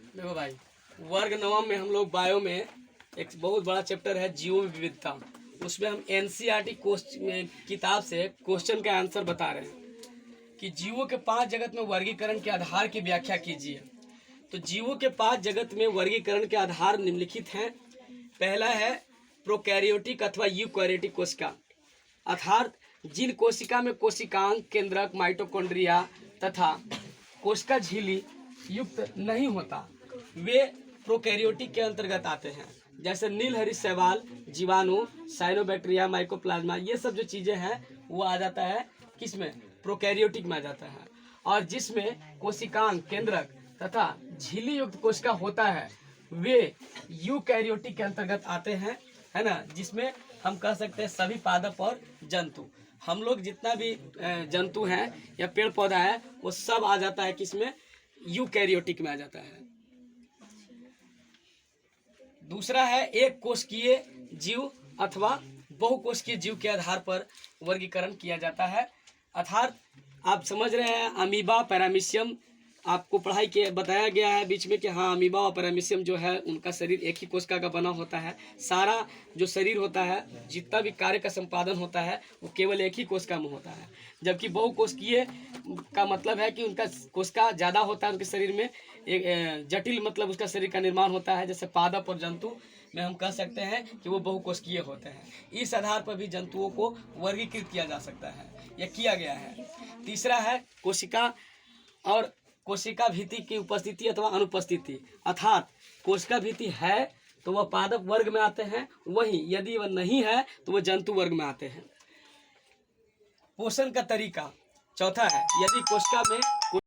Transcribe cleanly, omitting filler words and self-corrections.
देखो भाई, वर्ग नवम में हम लोग बायो में एक बहुत बड़ा चैप्टर है जीव विविधता। उसमें हम एनसीईआरटी किताब से क्वेश्चन का आंसर बता रहे हैं कि जीवों के 5 जगत में वर्गीकरण के आधार की व्याख्या कीजिए। तो जीवों के 5 जगत में वर्गीकरण के आधार निम्नलिखित हैं। पहला है प्रोकैरियोटिक अथवा यूकैरियोटिक कोशिका, अर्थात जिन कोशिका में कोशिकांग, केंद्रक, माइटोकॉन्ड्रिया तथा कोशिका झिल्ली युक्त नहीं होता, वे प्रोकैरियोटिक के अंतर्गत आते हैं। जैसे नीलहरी शैवाल, जीवाणु, साइनोबैक्टीरिया, माइकोप्लाज्मा, ये सब जो चीज़ें हैं वो आ जाता है किसमें? प्रोकैरियोटिक में आ जाता है। और जिसमें कोशिकांग, केंद्रक तथा झिल्ली युक्त कोशिका होता है वे यूकैरियोटिक के अंतर्गत आते हैं, है ना। जिसमें हम कह सकते हैं सभी पादप और जंतु, हम लोग जितना भी जंतु हैं या पेड़ पौधा है वो सब आ जाता है किसमें? यूकैरियोटिक में आ जाता है। दूसरा है एक कोशिकीय जीव अथवा बहुकोशिकीय जीव के आधार पर वर्गीकरण किया जाता है। अर्थात आप समझ रहे हैं अमीबा, पैरामीशियम, आपको पढ़ाई के बताया गया है बीच में कि हाँ अमीबा और पैरामीशियम जो है उनका शरीर एक ही कोशिका का बना होता है। सारा जो शरीर होता है, जितना भी कार्य का संपादन होता है वो केवल एक ही कोशिका में होता है। जबकि बहुकोशिकीय का मतलब है कि उनका कोशिका ज़्यादा होता है, उनके शरीर में एक जटिल मतलब उसका शरीर का निर्माण होता है। जैसे पादप और जंतु में हम कह सकते हैं कि वो बहुकोशिकीय होते हैं। इस आधार पर भी जंतुओं को वर्गीकृत किया जा सकता है, यह किया गया है। तीसरा है कोशिका और कोशिका भित्ति की उपस्थिति अथवा अनुपस्थिति, अर्थात कोशिका भित्ति है तो वह पादप वर्ग में आते हैं, वहीं यदि वह नहीं है तो वह जंतु वर्ग में आते हैं। पोषण का तरीका चौथा है, यदि कोशिका में